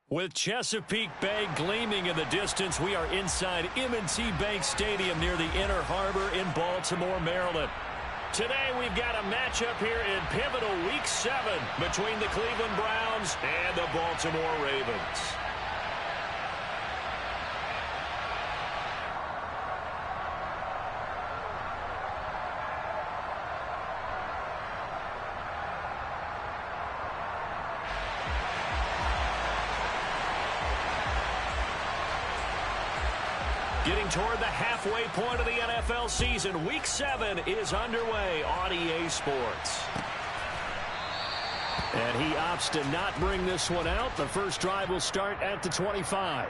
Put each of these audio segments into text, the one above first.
With Chesapeake Bay gleaming in the distance, we are inside M&T Bank Stadium near the Inner Harbor in Baltimore, Maryland. Today we've got a matchup here in pivotal Week 7 between the Cleveland Browns and the Baltimore Ravens. Getting toward the halfway point of the NFL season, Week 7 is underway on EA Sports. And he opts to not bring this one out. The first drive will start at the 25.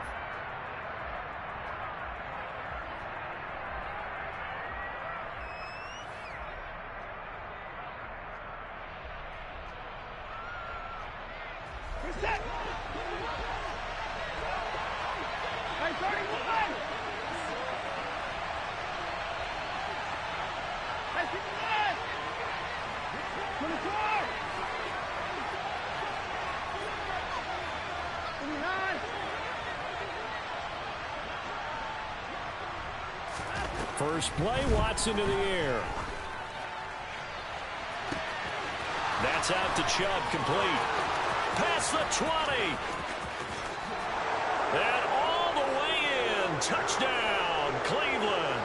First play, Watson to the air. That's out to Chubb, complete. Past the 20. And all the way in. Touchdown, Cleveland.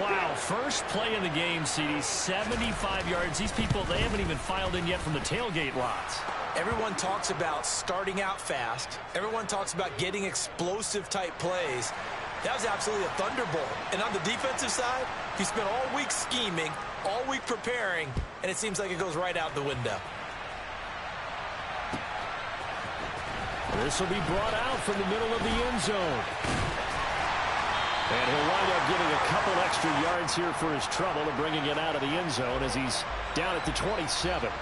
Wow, first play in the game, CD, 75 yards. These people, they haven't even filed in yet from the tailgate lots. Everyone talks about starting out fast. Everyone talks about getting explosive-type plays. That was absolutely a thunderbolt. And on the defensive side, he spent all week scheming, all week preparing, and it seems like it goes right out the window. This will be brought out from the middle of the end zone. And he'll wind up getting a couple extra yards here for his trouble and bringing it out of the end zone as he's down at the 27.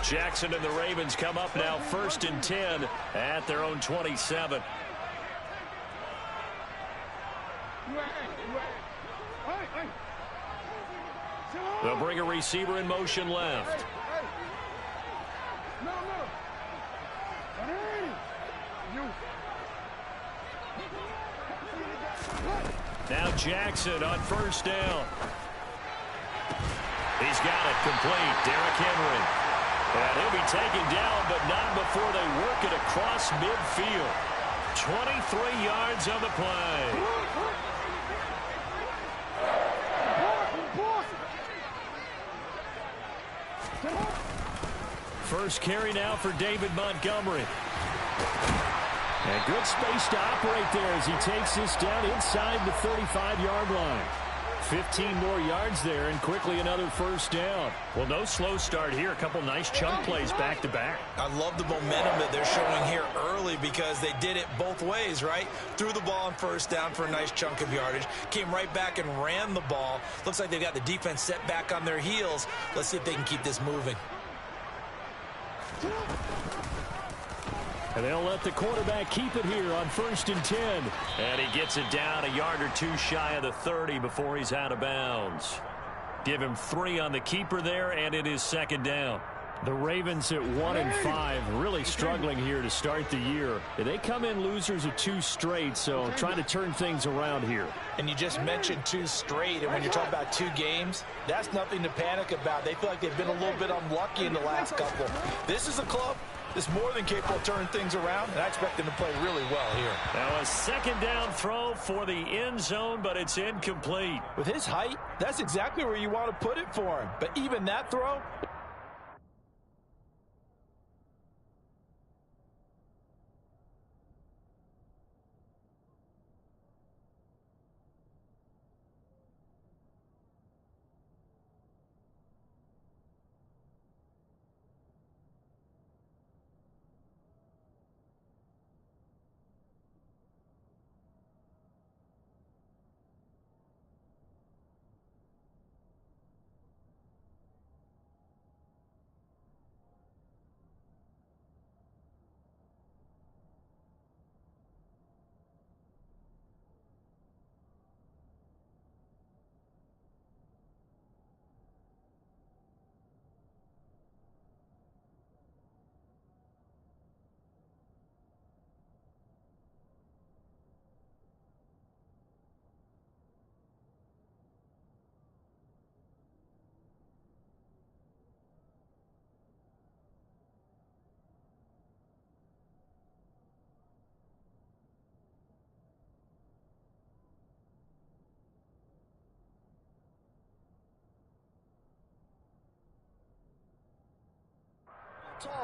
Jackson and the Ravens come up now 1st and 10 at their own 27. They'll bring a receiver in motion left. Now Jackson on 1st down. He's got it complete. Derrick Henry. And he'll be taken down, but not before they work it across midfield. 23 yards on the play. First carry now for David Montgomery. And good space to operate there as he takes this down inside the 35-yard line. 15 more yards there, and quickly another 1st down. Well, no slow start here. A couple nice chunk plays back-to-back. I love the momentum that they're showing here early because they did it both ways, right? Threw the ball on 1st down for a nice chunk of yardage. Came right back and ran the ball. Looks like they've got the defense set back on their heels. Let's see if they can keep this moving. And they'll let the quarterback keep it here on 1st and 10. And he gets it down a yard or two shy of the 30 before he's out of bounds. Give him 3 on the keeper there, and it is 2nd down. The Ravens at 1-5, really struggling here to start the year. They come in losers of 2 straight, so trying to turn things around here. And you just mentioned 2 straight, and when you're talking about 2 games, that's nothing to panic about. They feel like they've been a little bit unlucky in the last couple. This is a club that's more than capable of turning things around, and I expect them to play really well here. Now a 2nd down throw for the end zone, but it's incomplete. With his height, that's exactly where you want to put it for him. But even that throw,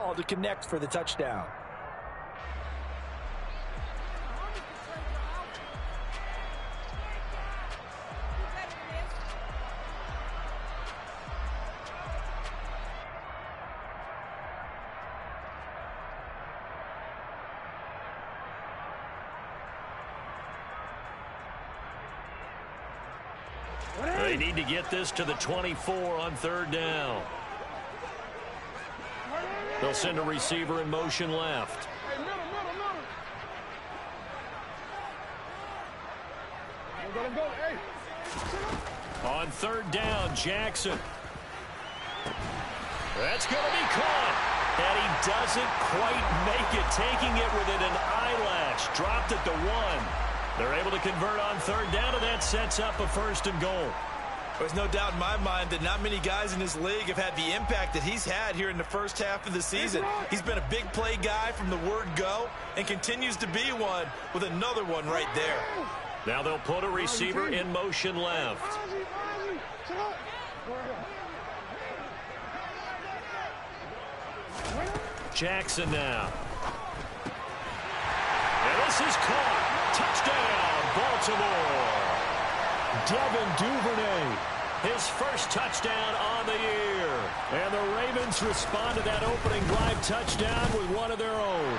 ball to connect for the touchdown. They need to get this to the 24 on third down. They'll send a receiver in motion left. On third down, Jackson. That's going to be caught. And he doesn't quite make it, taking it within an eyelash. Dropped at the 1. They're able to convert on third down, and that sets up a first and goal. There's no doubt in my mind that not many guys in this league have had the impact that he's had here in the first half of the season. He's been a big play guy from the word go and continues to be one with another one right there. Now they'll put a receiver in motion left. Jackson now. And this is caught. Touchdown, Baltimore. Devin Duvernay, his first touchdown on the year. And the Ravens respond to that opening drive touchdown with one of their own.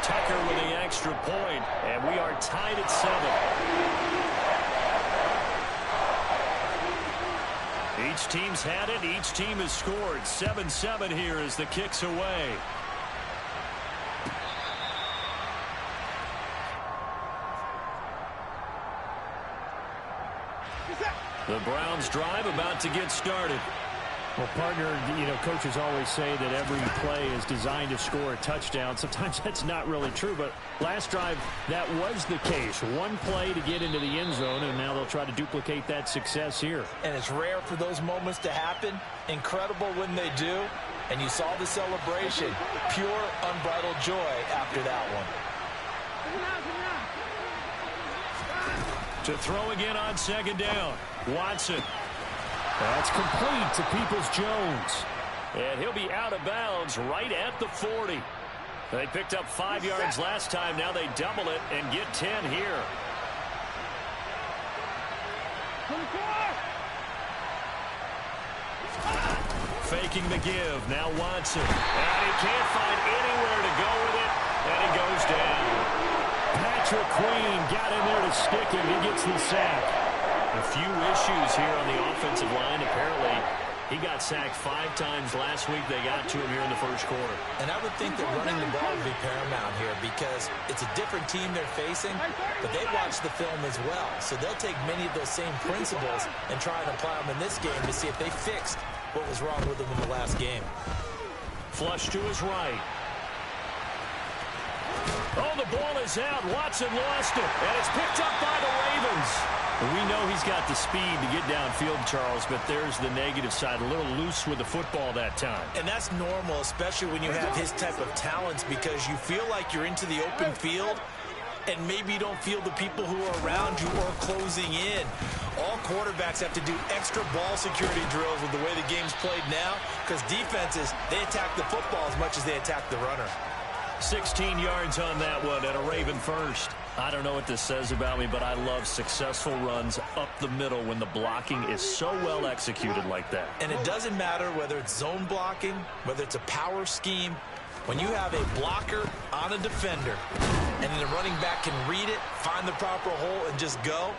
Tucker with the extra point, and we are tied at 7. Each team's had it. Each team has scored. 7-7 here as the kick's away. The Browns drive about to get started. Well, partner, coaches always say that every play is designed to score a touchdown. Sometimes that's not really true, but last drive, that was the case. One play to get into the end zone, and now they'll try to duplicate that success here. And it's rare for those moments to happen. Incredible when they do. And you saw the celebration. Pure, unbridled joy after that one. To throw again on second down. Watson. That's complete to Peoples-Jones. And he'll be out of bounds right at the 40. They picked up 5 yards last time. Now they double it and get 10 here. Faking the give. Now Watson. And he can't find anywhere to go with it. And he goes down. Patrick Queen got in there to stick him. He gets the sack. A few issues here on the offensive line. Apparently, he got sacked 5 times last week. They got to him here in the first quarter. And I would think that running the ball would be paramount here because it's a different team they're facing, but they watch the film as well. So they'll take many of those same principles and try and apply them in this game to see if they fixed what was wrong with them in the last game. Flush to his right. Oh, the ball is out. Watson lost it, and it's picked up by the Ravens. We know he's got the speed to get downfield, Charles, but there's the negative side. A little loose with the football that time. And that's normal, especially when you have his type of talents, because you feel like you're into the open field, and maybe you don't feel the people who are around you or closing in. All quarterbacks have to do extra ball security drills with the way the game's played now, because defenses, they attack the football as much as they attack the runner. 16 yards on that one and a Raven first. I don't know what this says about me, but I love successful runs up the middle when the blocking is so well executed like that. And it doesn't matter whether it's zone blocking, whether it's a power scheme. When you have a blocker on a defender and then the running back can read it, find the proper hole, and just go,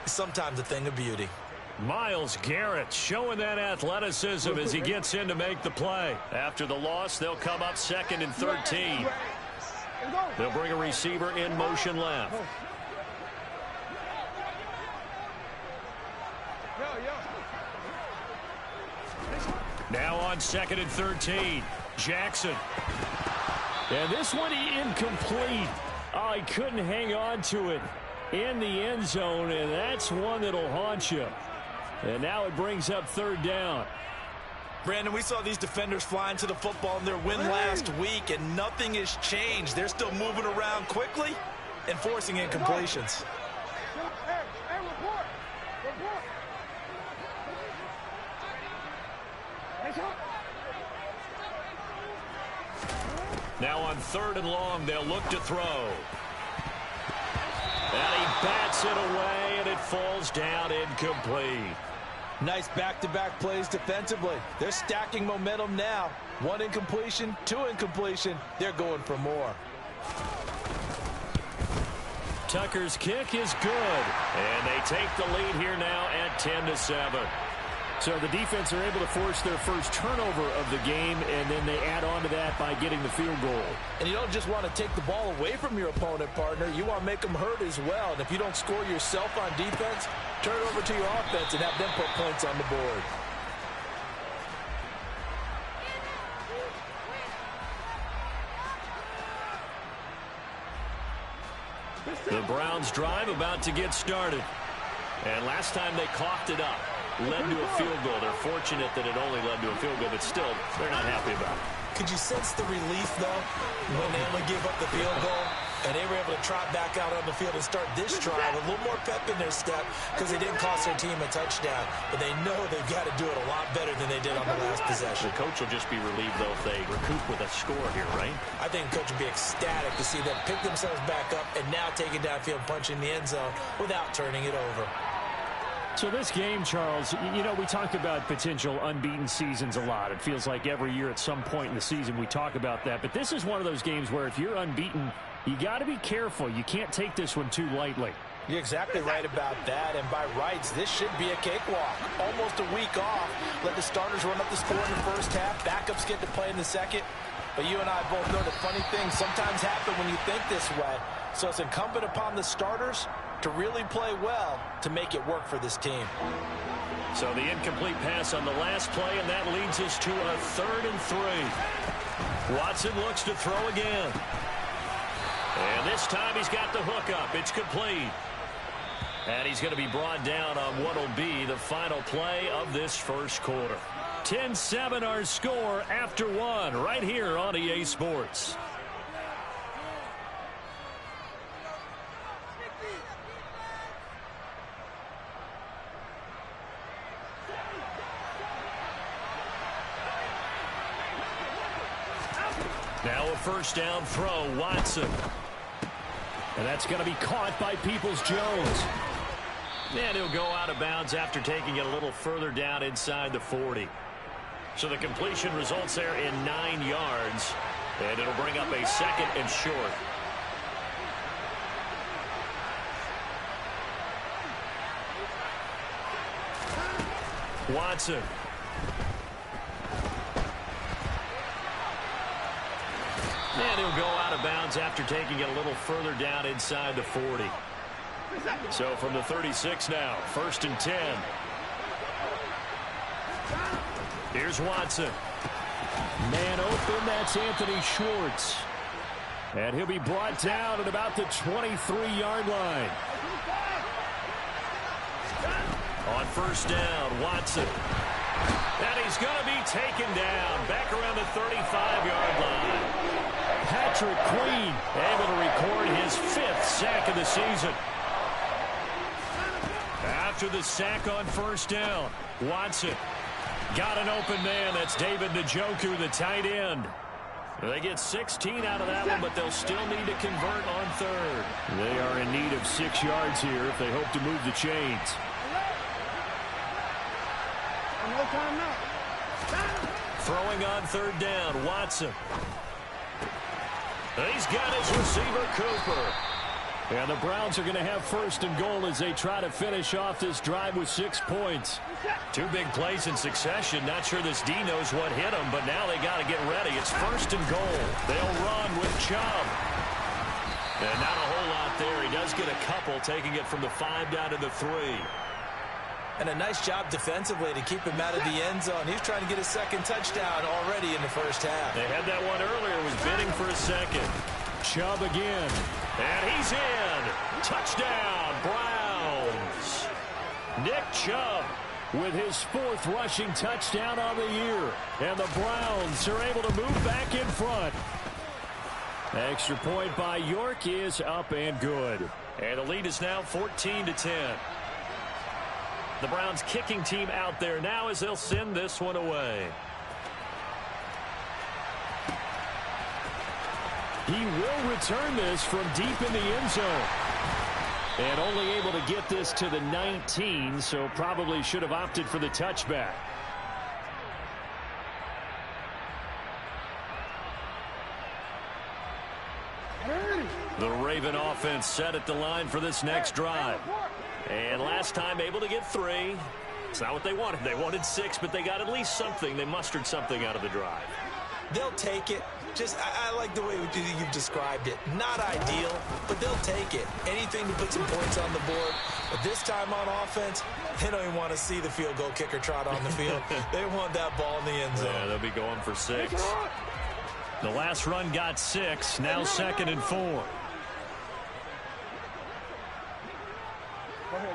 it's sometimes a thing of beauty. Myles Garrett showing that athleticism as he gets in to make the play. After the loss, they'll come up 2nd and 13. They'll bring a receiver in motion left. Now on 2nd and 13. Jackson. And this one incomplete. Oh, he couldn't hang on to it in the end zone, and that's one that'll haunt you. And now it brings up 3rd down. Brandon, we saw these defenders flying to the football in their win last week, and nothing has changed. They're still moving around quickly and forcing incompletions. Now on 3rd and long, they'll look to throw. And he bats it away, and it falls down incomplete. Nice back-to-back plays defensively. They're stacking momentum now. 1 incompletion, 2 incompletion. They're going for more. Tucker's kick is good, and they take the lead here now at 10-7. So the defense are able to force their first turnover of the game, and then they add on to that by getting the field goal. And you don't just want to take the ball away from your opponent, partner. You want to make them hurt as well. And if you don't score yourself on defense, turn it over to your offense and have them put points on the board. The Browns drive about to get started. And last time they coughed it up, led to a field goal. They're fortunate that it only led to a field goal, but still, they're not happy about it. Could you sense the relief, though, when they only gave up the field goal and they were able to trot back out on the field and start this drive with a little more pep in their step because they didn't cost their team a touchdown, but they know they've got to do it a lot better than they did on the last possession. The coach will just be relieved, though, if they recoup with a score here, right? I think the coach would be ecstatic to see them pick themselves back up and now take it downfield, punch in the end zone without turning it over. So this game, Charles, you know, we talk about potential unbeaten seasons a lot. It feels like every year at some point in the season we talk about that. But this is one of those games where if you're unbeaten, you got to be careful. You can't take this one too lightly. You're exactly right about that. And by rights, this should be a cakewalk. Almost a week off. Let the starters run up the score in the first half. Backups get to play in the second. But you and I both know the funny things sometimes happen when you think this way. So it's incumbent upon the starters to really play well to make it work for this team. So the incomplete pass on the last play, and that leads us to a 3rd and 3. Watson looks to throw again. And this time he's got the hook up. It's complete. And he's going to be brought down on what will be the final play of this first quarter. 10-7 our score after 1 right here on EA Sports. Now a first down throw, Watson. And that's going to be caught by Peoples-Jones. And he'll go out of bounds after taking it a little further down inside the 40. So the completion results there in 9 yards. And it'll bring up a 2nd and short. Watson. And he'll go out of bounds after taking it a little further down inside the 40. So from the 36 now, 1st and 10. Here's Watson. Man open, that's Anthony Schwartz. And he'll be brought down at about the 23-yard line. On first down, Watson. And he's going to be taken down back around the 35-yard line. Patrick Queen able to record his 5th sack of the season. After the sack on first down, Watson got an open man. That's David Njoku, the tight end. They get 16 out of that one, but they'll still need to convert on 3rd. They are in need of 6 yards here if they hope to move the chains. Throwing on 3rd down, Watson. He's got his receiver, Cooper. And the Browns are going to have 1st and goal as they try to finish off this drive with 6 points. 2 big plays in succession. Not sure this D knows what hit him, but now they got to get ready. It's 1st and goal. They'll run with Chubb. And not a whole lot there. He does get a couple, taking it from the 5 down to the 3. And a nice job defensively to keep him out of the end zone. He's trying to get a 2nd touchdown already in the first half. They had that one earlier, was bidding for a 2nd. Chubb again. And he's in. Touchdown, Browns. Nick Chubb with his 4th rushing touchdown on the year. And the Browns are able to move back in front. Extra point by York is up and good. And the lead is now 14-10. The Browns kicking team out there now as they'll send this one away. He will return this from deep in the end zone. And only able to get this to the 19, so probably should have opted for the touchback. The Raven offense set at the line for this next drive. And last time able to get 3. It's not what they wanted. They wanted 6, but they got at least something. They mustered something out of the drive. They'll take it. I like the way you've described it. Not ideal, but they'll take it. Anything to put some points on the board. But this time on offense, they don't even want to see the field goal kicker trot on the field. They want that ball in the end zone. Yeah, they'll be going for 6. The last run got 6. Now 2nd and 4.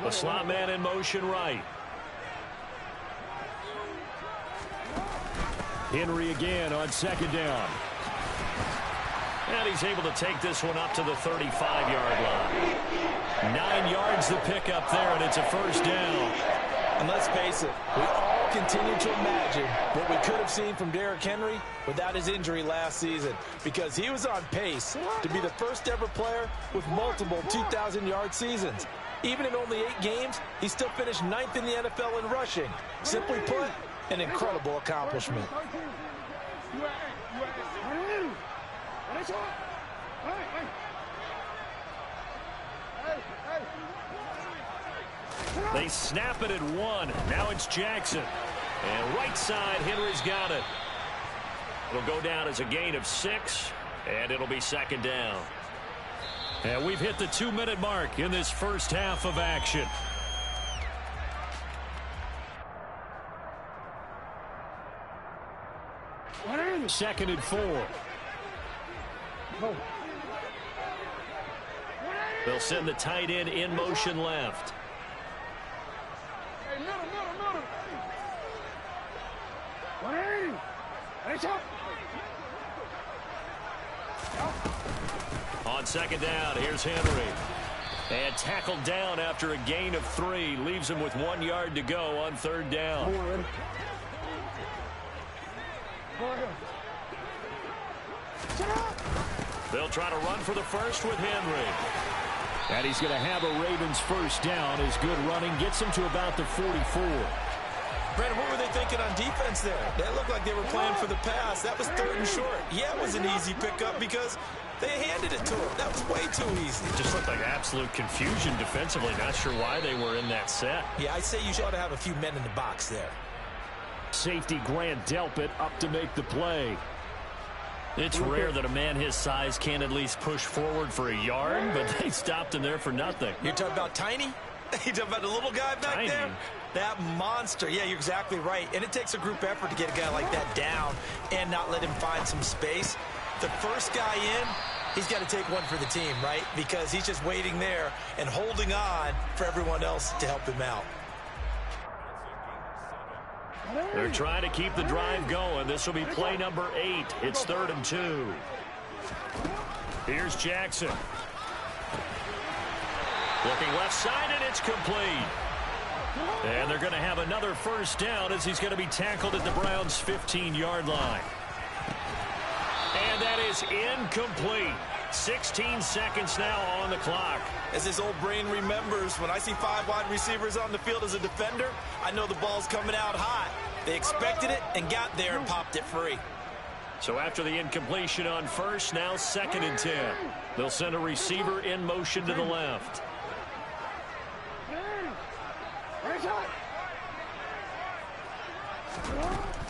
The slot man in motion right. Henry again on 2nd down. And he's able to take this one up to the 35-yard line. 9 yards the pickup there, and it's a 1st down. And let's face it, we all continue to imagine what we could have seen from Derrick Henry without his injury last season, because he was on pace to be the first ever player with multiple 2,000-yard seasons. Even in only 8 games, he still finished 9th in the NFL in rushing. Simply put, an incredible accomplishment. They snap it at 1. Now it's Jackson. And right side, Henry's got it. It'll go down as a gain of 6, and it'll be 2nd down. And we've hit the 2-minute mark in this first half of action. Second and 4. They'll send the tight end in motion left. On 2nd down, here's Henry. And tackled down after a gain of 3. Leaves him with 1 yard to go on 3rd down. They'll try to run for the first with Henry. And he's going to have a Ravens 1st down. His good running gets him to about the 44. Brandon, what were they thinking on defense there? That looked like they were playing for the pass. That was 3rd and short. Yeah, it was an easy pickup because they handed it to him. That was way too easy. It just looked like absolute confusion defensively. Not sure why they were in that set. Yeah, I'd say you ought to have a few men in the box there. Safety Grant Delpit up to make the play. It's rare that a man his size can't at least push forward for a yard, but they stopped him there for nothing. You're talking about Tiny? You're talking about the little guy back there? That monster. Yeah, you're exactly right. And it takes a group effort to get a guy like that down and not let him find some space. The first guy in, he's got to take one for the team, right? Because he's just waiting there and holding on for everyone else to help him out. They're trying to keep the drive going. This will be play number 8. It's 3rd and 2. Here's Jackson. Looking left side, and it's complete. And they're going to have another 1st down as he's going to be tackled at the Browns' 15-yard line. And that is incomplete. 16 seconds now on the clock. As his old brain remembers, when I see 5 wide receivers on the field as a defender, I know the ball's coming out hot. They expected it and got there and popped it free. So after the incompletion on 1st, now 2nd and 10. They'll send a receiver in motion to the left.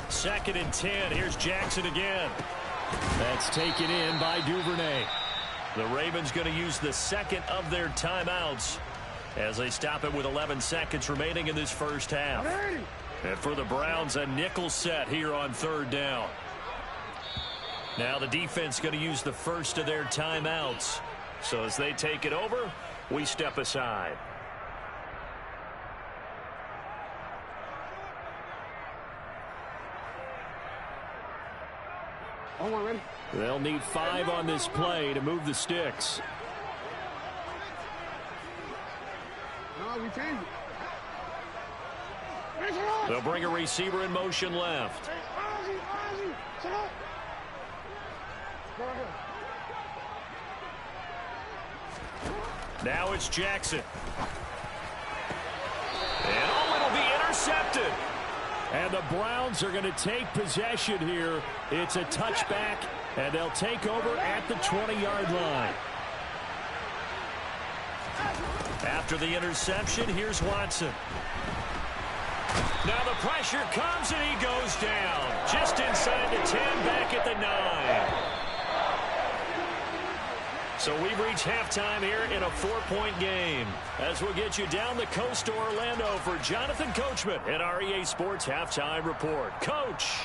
Second and 10. Here's Jackson again. That's taken in by Duvernay. The Ravens going to use the 2nd of their timeouts as they stop it with 11 seconds remaining in this first half. And for the Browns, a nickel set here on 3rd down. Now the defense going to use the first of their timeouts. So as they take it over, we step aside. They'll need 5 on this play to move the sticks. They'll bring a receiver in motion left. Now it's Jackson. And oh, it'll be intercepted. And the Browns are going to take possession here. It's a touchback, and they'll take over at the 20-yard line. After the interception, here's Watson. Now the pressure comes, and he goes down. Just inside the 10, back at the 9. So we've reached halftime here in a 4-point game. As we'll get you down the coast to Orlando for Jonathan Coachman at our EA Sports Halftime Report. Coach.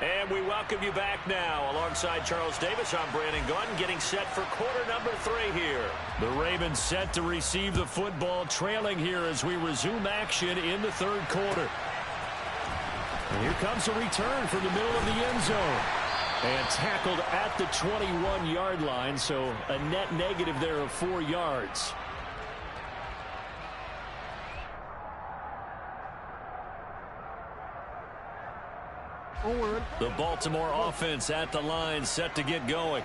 And we welcome you back now. Alongside Charles Davis, I'm Brandon Gaudin, getting set for quarter number 3 here. The Ravens set to receive the football, trailing here as we resume action in the third quarter. And here comes a return from the middle of the end zone. And tackled at the 21-yard line, so a net negative there of 4 yards. The Baltimore offense at the line, set to get going.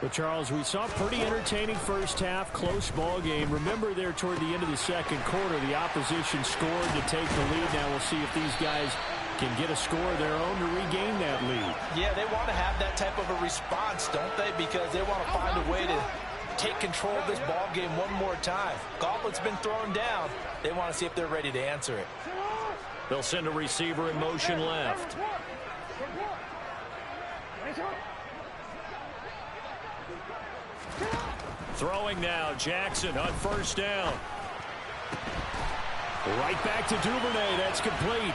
Well, Charles, we saw a pretty entertaining first half, close ball game. Remember there toward the end of the second quarter, the opposition scored to take the lead. Now we'll see if these guys can get a score of their own to regain that lead. Yeah, they want to have that type of a response, don't they? Because they want to find a way to take control of this ball game one more time. Gauntlet's been thrown down. They want to see if they're ready to answer it. They'll send a receiver in motion left. Throwing now, Jackson on first down. Right back to Duvernay. That's complete.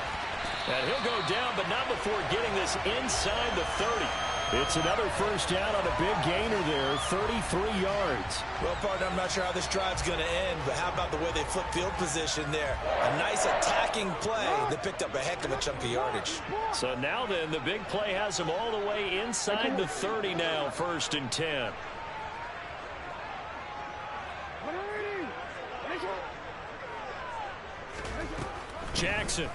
And he'll go down, but not before getting this inside the 30. It's another first down on a big gainer there, 33 yards. Well, partner, I'm not sure how this drive's going to end, but how about the way they flip field position there? A nice attacking play that picked up a heck of a chunk of yardage. So now then, the big play has them all the way inside the 30 now, 1st and 10. Jackson.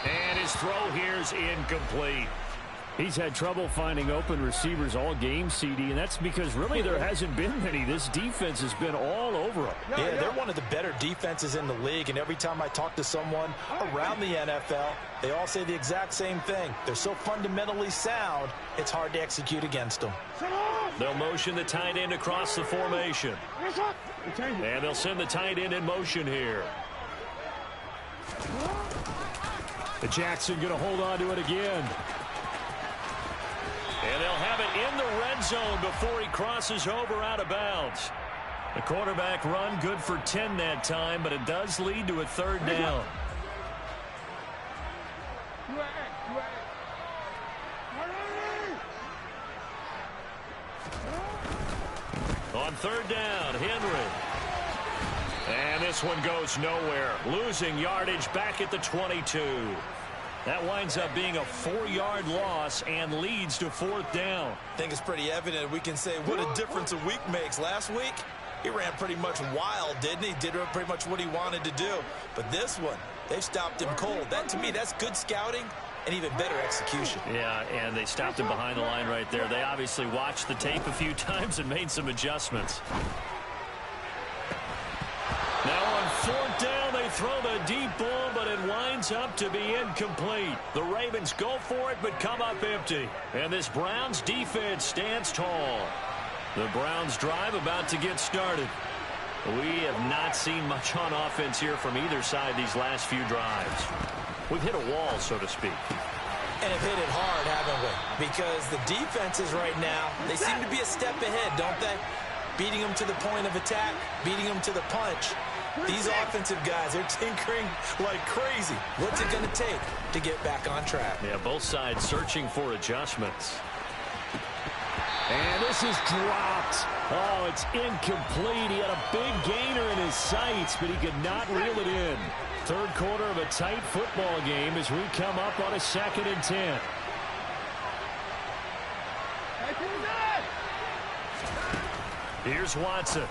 And his throw here is incomplete. He's had trouble finding open receivers all game, CD, and that's because really there hasn't been many. This defense has been all over them. Yeah, they're one of the better defenses in the league, and every time I talk to someone around the NFL, they all say the exact same thing. They're so fundamentally sound, it's hard to execute against them. They'll motion the tight end across the formation. And they'll send the tight end in motion here. Jackson going to hold on to it again. And they'll have it in the red zone before he crosses over out of bounds. The quarterback run good for 10 that time, but it does lead to a 3rd down. On 3rd down, Henry. And this one goes nowhere. Losing yardage back at the 22. That winds up being a 4-yard loss and leads to 4th down. I think it's pretty evident. We can say what a difference a week makes. Last week, he ran pretty much wild, didn't he? Did pretty much what he wanted to do. But this one, they've stopped him cold. That, to me, that's good scouting and even better execution. Yeah, and they stopped him behind the line right there. They obviously watched the tape a few times and made some adjustments. Now on 4th down, they throw the deep ball, but it winds up to be incomplete. The Ravens go for it, but come up empty. And this Browns defense stands tall. The Browns drive about to get started. We have not seen much on offense here from either side these last few drives. We've hit a wall, so to speak. And have hit it hard, haven't we? Because the defenses right now, they seem to be a step ahead, don't they? Beating them to the point of attack, beating them to the punch. These offensive guys, they're tinkering like crazy. What's it going to take to get back on track? Yeah, both sides searching for adjustments. And this is dropped. Oh, it's incomplete. He had a big gainer in his sights, but he could not reel it in. 3rd quarter of a tight football game as we come up on a 2nd and 10. Here's Watson.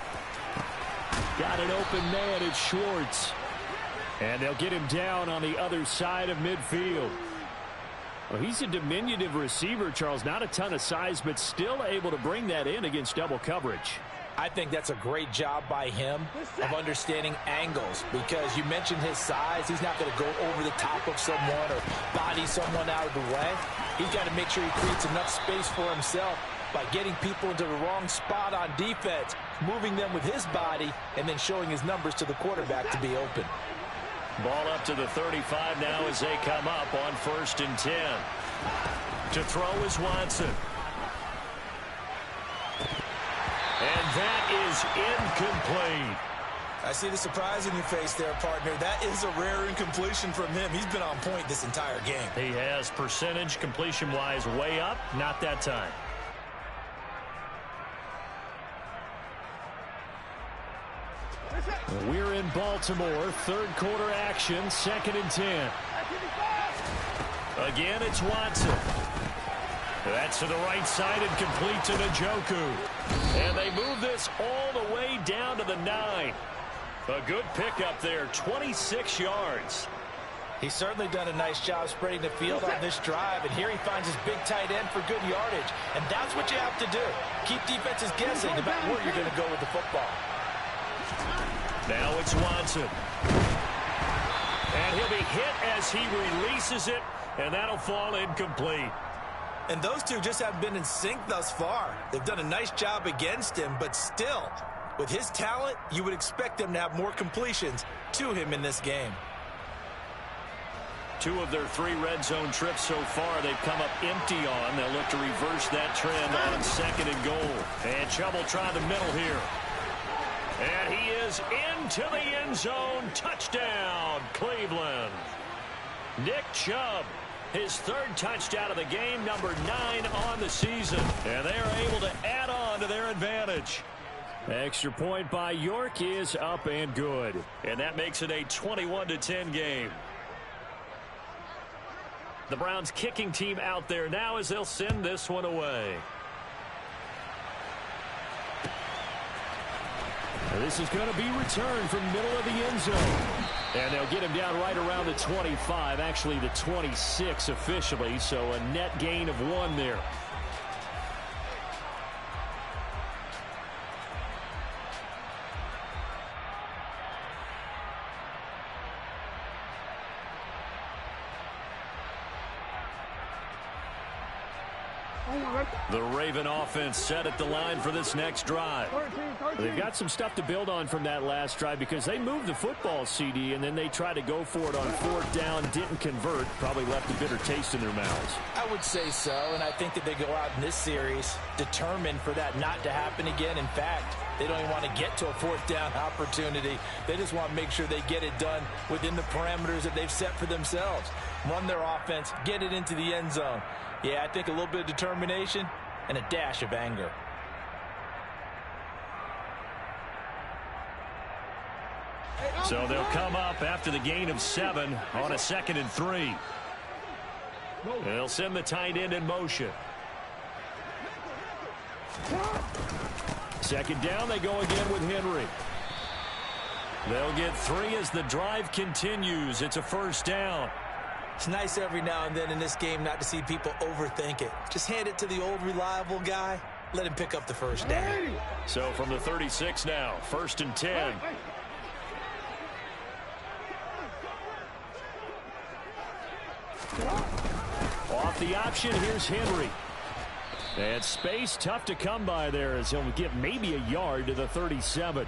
Got an open man. It's Schwartz. And they'll get him down on the other side of midfield. Well, he's a diminutive receiver, Charles. Not a ton of size, but still able to bring that in against double coverage. I think that's a great job by him of understanding angles, because you mentioned his size. He's not going to go over the top of someone or body someone out of the way. He's got to make sure he creates enough space for himself by getting people into the wrong spot on defense, moving them with his body, and then showing his numbers to the quarterback to be open. Ball up to the 35 now as they come up on 1st and 10. To throw is Watson. And that is incomplete. I see the surprise in your face there, partner. That is a rare incompletion from him. He's been on point this entire game. He has percentage completion-wise way up. Not that time. We're in Baltimore. Third quarter action. 2nd and 10. Again, it's Watson. That's to the right side and complete to Njoku. And they move this all the way down to the 9. A good pickup there, 26 yards. He's certainly done a nice job spreading the field on this drive, and here he finds his big tight end for good yardage. And that's what you have to do. Keep defenses guessing about where you're going to go with the football. Now it's Watson. And he'll be hit as he releases it, and that'll fall incomplete. And those two just haven't been in sync thus far. They've done a nice job against him, but still, with his talent, you would expect them to have more completions to him in this game. 2 of their 3 red zone trips so far they've come up empty on. They'll look to reverse that trend on 2nd and goal. And Chubb will try the middle here. And he is into the end zone. Touchdown, Cleveland. Nick Chubb, his 3rd touchdown of the game, number 9 on the season. And they are able to add on to their advantage. Extra point by York is up and good. And that makes it a 21-10 game. The Browns kicking team out there now as they'll send this one away. This is going to be returned from middle of the end zone. And they'll get him down right around the 25, actually the 26 officially, so a net gain of 1 there. The Raven offense set at the line for this next drive. They've got some stuff to build on from that last drive because they moved the football, CD, and then they tried to go for it on 4th down, didn't convert, probably left a bitter taste in their mouths. I would say so, and I think that they go out in this series determined for that not to happen again. In fact, they don't even want to get to a 4th down opportunity. They just want to make sure they get it done within the parameters that they've set for themselves. Run their offense, get it into the end zone. Yeah, I think a little bit of determination and a dash of anger. So they'll come up after the gain of 7 on a 2nd and 3. They'll send the tight end in motion. 2nd down, they go again with Henry. They'll get 3 as the drive continues. It's a 1st down. It's nice every now and then in this game not to see people overthink it. Just hand it to the old reliable guy. Let him pick up the 1st down. So from the 36 now, 1st and 10. Off the option, here's Henry. And space tough to come by there as he'll get maybe a yard to the 37.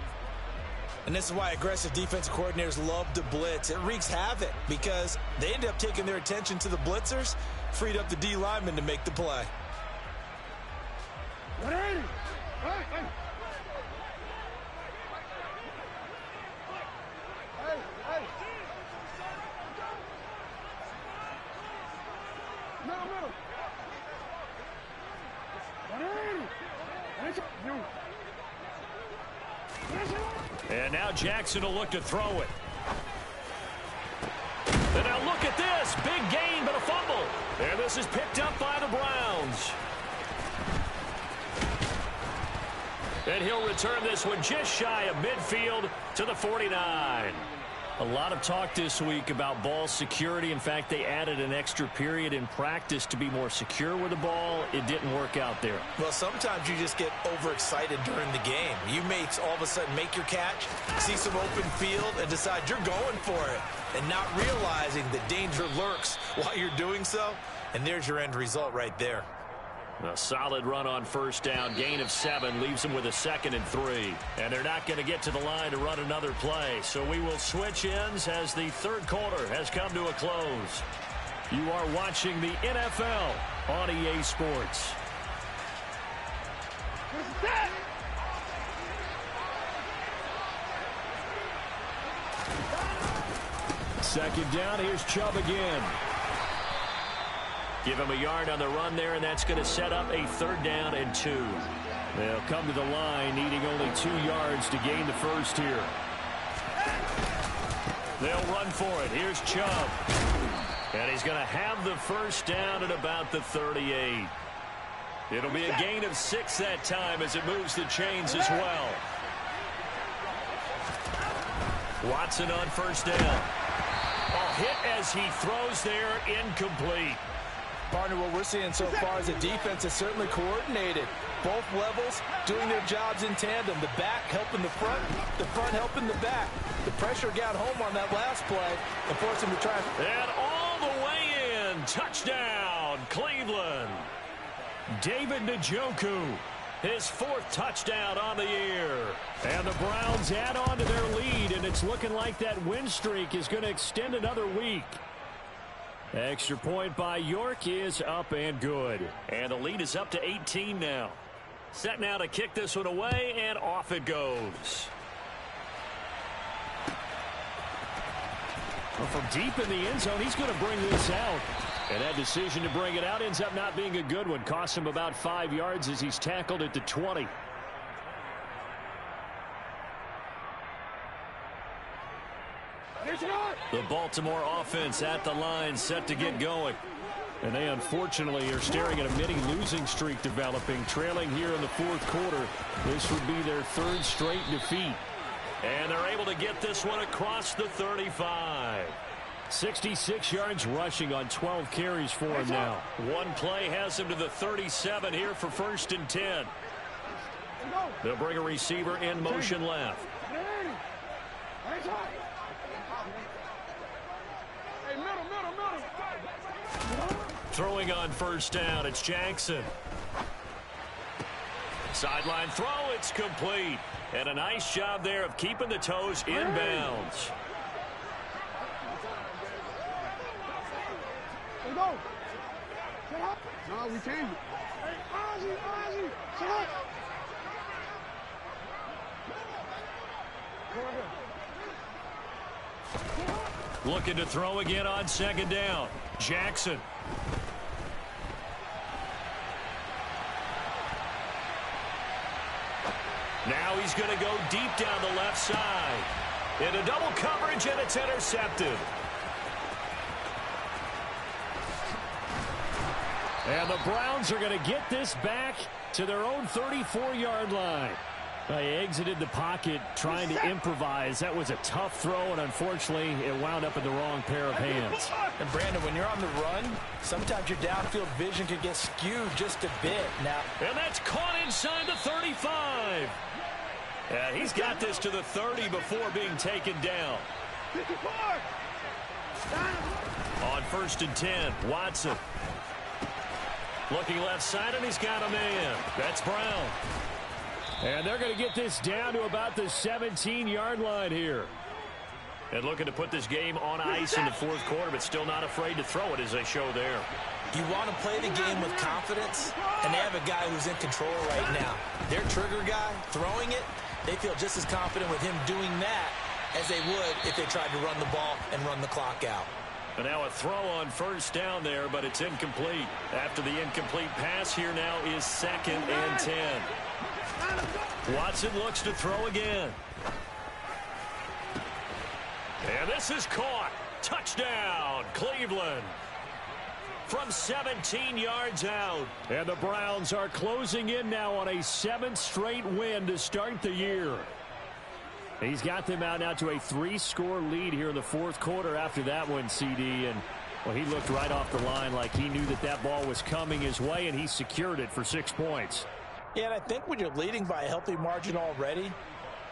And this is why aggressive defensive coordinators love to blitz. It wreaks havoc because they end up taking their attention to the blitzers, freed up the D lineman to make the play. And now Jackson will look to throw it. And now look at this. Big gain, but a fumble. And this is picked up by the Browns. And he'll return this one just shy of midfield to the 49. A lot of talk this week about ball security. In fact, they added an extra period in practice to be more secure with the ball. It didn't work out there. Well, sometimes you just get overexcited during the game. You may all of a sudden make your catch, see some open field, and decide you're going for it, and not realizing the danger lurks while you're doing so. And there's your end result right there. A solid run on first down. Gain of 7 leaves him with a 2nd and 3. And they're not going to get to the line to run another play. So we will switch ends as the third quarter has come to a close. You are watching the NFL on EA Sports. Second down. Here's Chubb again. Give him a yard on the run there, and that's going to set up a 3rd down and 2. They'll come to the line, needing only 2 yards to gain the first here. They'll run for it. Here's Chubb. And he's going to have the first down at about the 38. It'll be a gain of 6 that time as it moves the chains as well. Watson on first down. A hit as he throws there, incomplete. Partner, what we're seeing so far is the defense is certainly coordinated. Both levels doing their jobs in tandem. The back helping the front helping the back. The pressure got home on that last play and forced him to try. And all the way in. Touchdown, Cleveland. David Njoku, his 4th touchdown on the year. And the Browns add on to their lead, and it's looking like that win streak is going to extend another week. Extra point by York is up and good. And the lead is up to 18 now. Set now to kick this one away, and off it goes. Well, from deep in the end zone, he's going to bring this out. And that decision to bring it out ends up not being a good one. Cost him about 5 yards as he's tackled at the 20. The Baltimore offense at the line, set to get going. And they unfortunately are staring at a mini losing streak developing, trailing here in the 4th quarter. This would be their 3rd straight defeat. And they're able to get this one across the 35. 66 yards rushing on 12 carries for him now. One play has him to the 37 here for 1st and 10. They'll bring a receiver in motion left. Throwing on first down, it's Jackson. Sideline throw, it's complete. And a nice job there of keeping the toes inbounds. No, we changed it. Hey, Ozzy, shut up. Looking to throw again on 2nd down. Jackson. Now he's going to go deep down the left side. Into double coverage, and it's intercepted. And the Browns are going to get this back to their own 34-yard line. They exited the pocket trying to improvise. That was a tough throw, and unfortunately, it wound up in the wrong pair of hands. And Brandon, when you're on the run, sometimes your downfield vision can get skewed just a bit. Now, and that's caught inside the 35. Yeah, he's got this to the 30 before being taken down. On 1st and 10, Watson. Looking left side, and he's got a man. That's Brown. And they're going to get this down to about the 17-yard line here. And looking to put this game on ice in the 4th quarter, but still not afraid to throw it as they show there. You want to play the game with confidence, and they have a guy who's in control right now. Their trigger guy throwing it, they feel just as confident with him doing that as they would if they tried to run the ball and run the clock out. And now a throw on first down there, but it's incomplete. After the incomplete pass, here now is 2nd and 10. Watson looks to throw again. And this is caught. Touchdown, Cleveland. from 17 yards out. And the Browns are closing in now on a 7th straight win to start the year. He's got them out now to a 3-score lead here in the fourth quarter after that one, CD. And, well, he looked right off the line like he knew that that ball was coming his way, and he secured it for 6 points. Yeah, and I think when you're leading by a healthy margin already,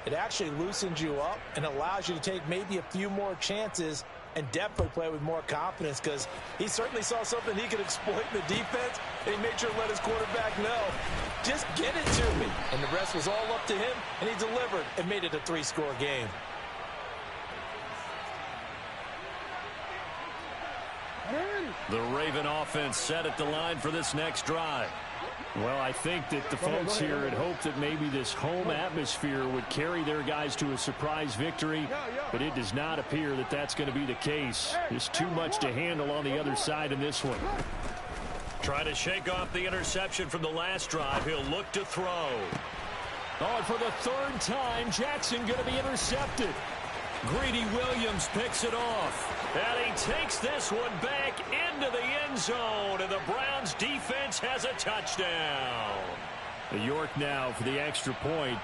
it actually loosens you up and allows you to take maybe a few more chances and definitely play with more confidence, because he certainly saw something he could exploit in the defense, and he made sure to let his quarterback know, just get it to me. And the rest was all up to him, and he delivered and made it a 3-score game. The Raven offense set at the line for this next drive. Well, I think that the folks here had hoped that maybe this home atmosphere would carry their guys to a surprise victory, but it does not appear that that's going to be the case. There's too much to handle on the other side in this one. Trying to shake off the interception from the last drive. He'll look to throw. Oh, and for the 3rd time, Jackson going to be intercepted. Greedy Williams picks it off. And he takes this one back into the end zone. And the Browns defense has a touchdown. York now for the extra point.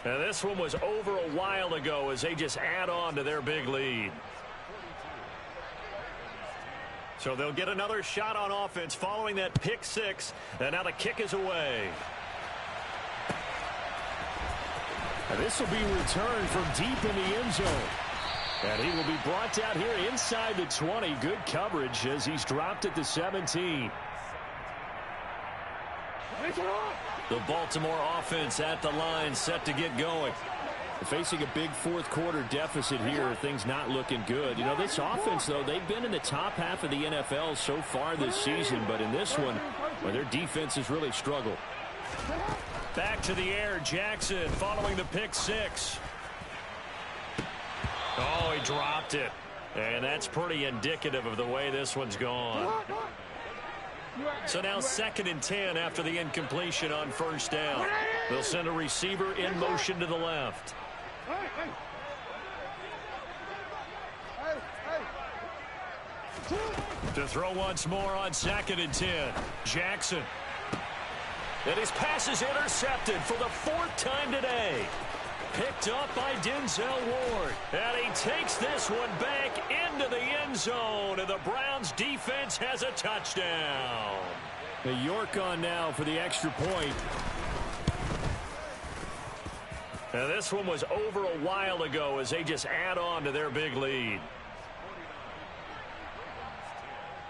And this one was over a while ago as they just add on to their big lead. So they'll get another shot on offense following that pick 6. And now the kick is away. And this will be returned from deep in the end zone. And he will be brought out here inside the 20. Good coverage as he's dropped at the 17. The Baltimore offense at the line, set to get going. Facing a big fourth quarter deficit here, things not looking good. You know, this offense, though, they've been in the top half of the NFL so far this season, but in this one, well, their defense has really struggled. Back to the air, Jackson following the pick 6. Oh, he dropped it. And that's pretty indicative of the way this one's gone. So now 2nd and 10 after the incompletion on 1st down. They'll send a receiver in motion to the left. To throw once more on 2nd and 10. Jackson. And his pass is intercepted for the 4th time today. Picked up by Denzel Ward. And he takes this one back into the end zone. And the Browns defense has a touchdown. The York on now for the extra point. Now this one was over a while ago as they just add on to their big lead.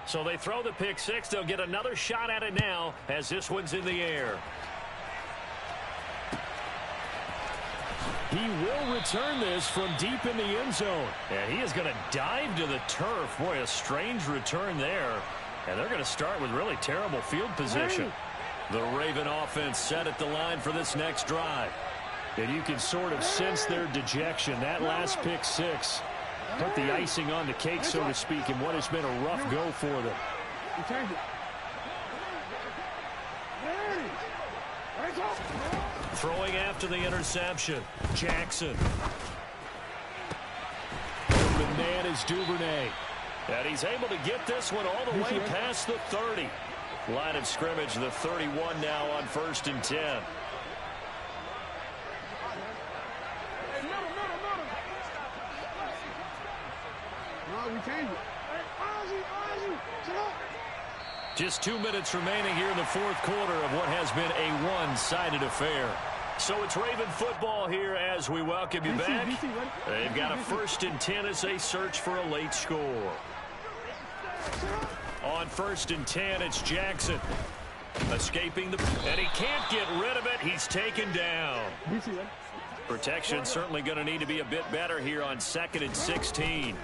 So they throw the pick 6. They'll get another shot at it now as this one's in the air. He will return this from deep in the end zone. Yeah, he is going to dive to the turf. Boy, a strange return there. And they're going to start with really terrible field position. The Raven offense set at the line for this next drive. And you can sort of sense their dejection. That last pick 6 put the icing on the cake, so to speak, in what has been a rough go for them. Throwing after the interception, Jackson. The man is Duvernay. And he's able to get this one all the way past the 30. Line of scrimmage, the 31 now on 1st and 10. Just 2 minutes remaining here in the fourth quarter of what has been a one-sided affair. So it's Raven football here as we welcome you back. They've got a 1st and 10 as they search for a late score. On 1st and 10, it's Jackson. Escaping the... And he can't get rid of it. He's taken down. Protection certainly going to need to be a bit better here on 2nd and 16.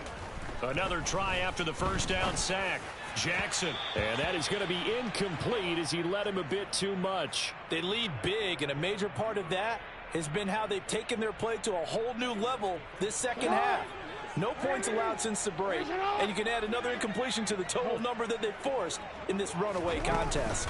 Another try after the first down sack. Jackson. And that is going to be incomplete as he led him a bit too much. They lead big, and a major part of that has been how they've taken their play to a whole new level this second half. No points allowed since the break, and you can add another incompletion to the total number that they forced in this runaway contest.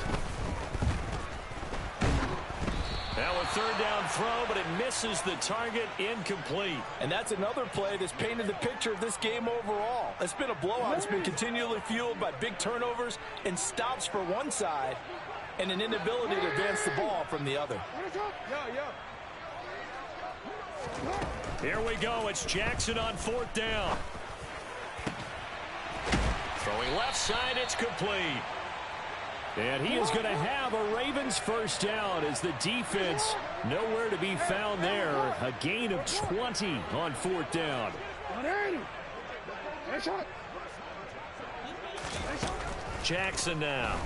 Now a third down throw, but it misses the target, incomplete. And that's another play that's painted the picture of this game overall. It's been a blowout. It's been continually fueled by big turnovers and stops for one side and an inability to advance the ball from the other. Here we go. It's Jackson on fourth down. Throwing left side, it's complete. And he is going to have a Ravens first down as the defense nowhere to be found there. A gain of 20 on fourth down. Jackson now.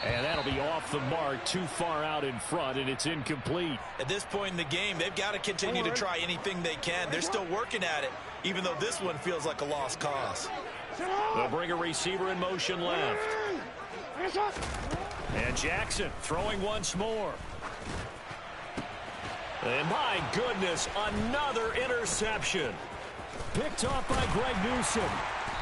And that'll be off the mark, too far out in front, and it's incomplete. At this point in the game, they've got to continue to try anything they can. They're still working at it, even though this one feels like a lost cause. They'll bring a receiver in motion left. And Jackson throwing once more. And my goodness, another interception. Picked off by Greg Newsom.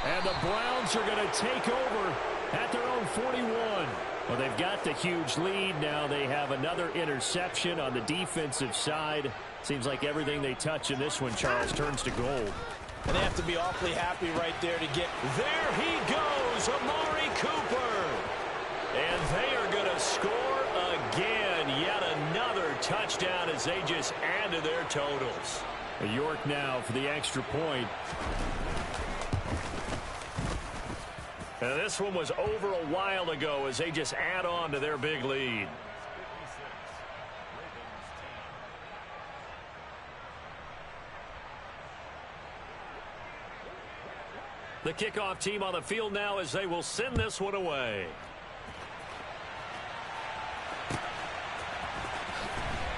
And the Browns are going to take over at their own 41. Well, they've got the huge lead. Now they have another interception on the defensive side. Seems like everything they touch in this one, Charles, turns to gold. And they have to be awfully happy right there to get... There he goes, Amari Cooper. And they are going to score again. Yet another touchdown as they just add to their totals. York now for the extra point. And this one was over a while ago as they just add on to their big lead. The kickoff team on the field now as they will send this one away.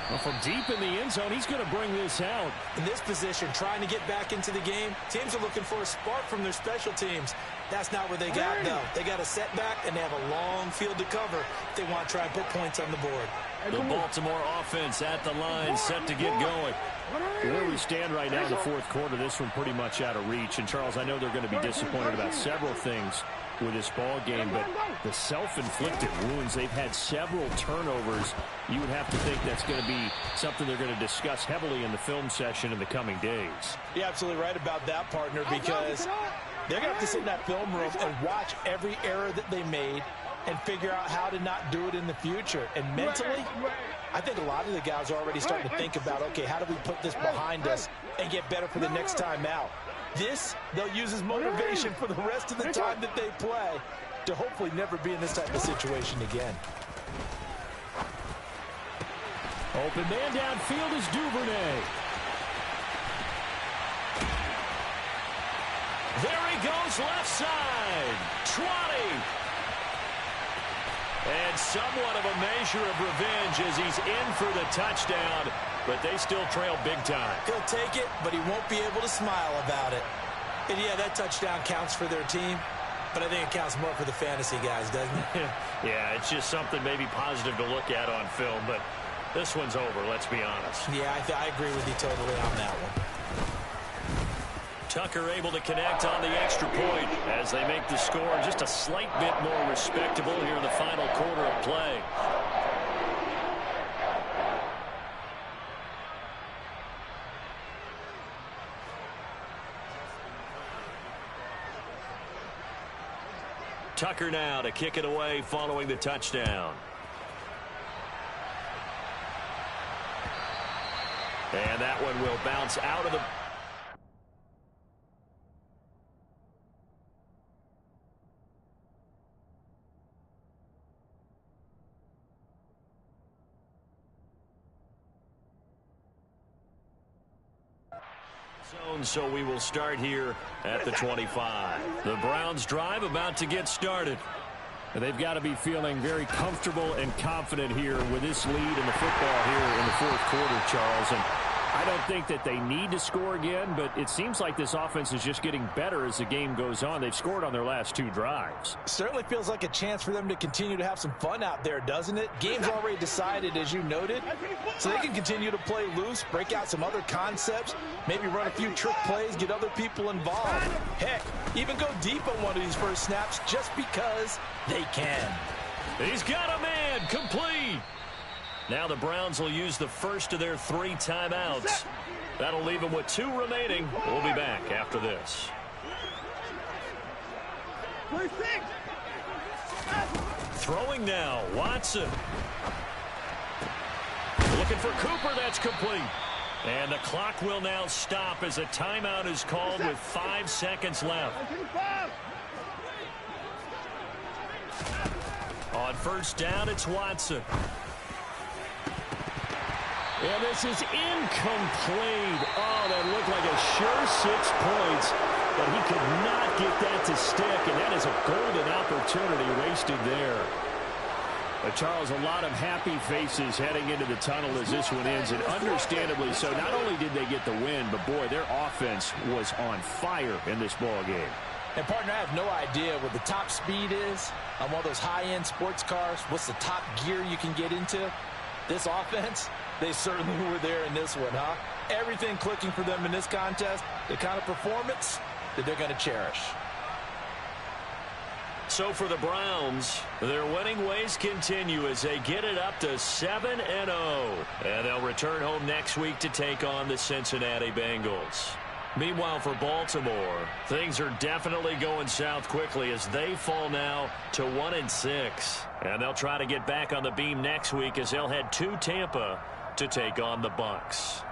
Well, from deep in the end zone, he's going to bring this out. In this position, trying to get back into the game, teams are looking for a spark from their special teams. That's not what they got, though. They got a setback, and they have a long field to cover if they want to try and put points on the board. The Baltimore offense at the line, set to get going. Where we stand right now in the fourth quarter, this one pretty much out of reach. And, Charles, I know they're going to be disappointed about several things with this ball game, but the self-inflicted wounds, they've had several turnovers. You would have to think that's going to be something they're going to discuss heavily in the film session in the coming days. You're absolutely right about that, partner, because they're going to have to sit in that film room and watch every error that they made and figure out how to not do it in the future. And mentally, I think a lot of the guys are already starting to think about, okay, how do we put this behind us and get better for the next time out? This, they'll use as motivation for the rest of the time that they play to hopefully never be in this type of situation again. Open man downfield is Duvernay. There he goes, left side. 20. And somewhat of a measure of revenge as he's in for the touchdown, but they still trail big time. He'll take it, but he won't be able to smile about it. And yeah, that touchdown counts for their team, but I think it counts more for the fantasy guys, doesn't it? Yeah, it's just something maybe positive to look at on film, but this one's over, let's be honest. Yeah, I agree with you totally on that one. Tucker able to connect on the extra point as they make the score just a slight bit more respectable here in the final quarter of play. Tucker now to kick it away following the touchdown. And that one will bounce out of the... So we will start here at the 25. The Browns drive about to get started. They've got to be feeling very comfortable and confident here with this lead in the football here in the fourth quarter, Charles. And I don't think that they need to score again, but it seems like this offense is just getting better as the game goes on. They've scored on their last two drives. Certainly feels like a chance for them to continue to have some fun out there, doesn't it? Game's already decided, as you noted, so they can continue to play loose, break out some other concepts, maybe run a few trick plays, get other people involved. Heck, even go deep on one of these first snaps just because they can. He's got a man, complete. Now the Browns will use the first of their 3 timeouts. That'll leave them with 2 remaining. We'll be back after this. Throwing now, Watson. Looking for Cooper, that's complete. And the clock will now stop as a timeout is called with 5 seconds left. On first down, it's Watson. And this is incomplete. Oh, that looked like a sure 6 points, but he could not get that to stick, and that is a golden opportunity wasted there. Charles, a lot of happy faces heading into the tunnel as this one ends, and understandably so. Not only did they get the win, but, boy, their offense was on fire in this ball game. And, partner, I have no idea what the top speed is on one of those high-end sports cars. What's the top gear you can get into? This offense, they certainly were there in this one, huh? Everything clicking for them in this contest, the kind of performance that they're going to cherish. So for the Browns, their winning ways continue as they get it up to 7-0. And they'll return home next week to take on the Cincinnati Bengals. Meanwhile, for Baltimore, things are definitely going south quickly as they fall now to 1-6. And they'll try to get back on the beam next week as they'll head to Tampa to take on the Bucs.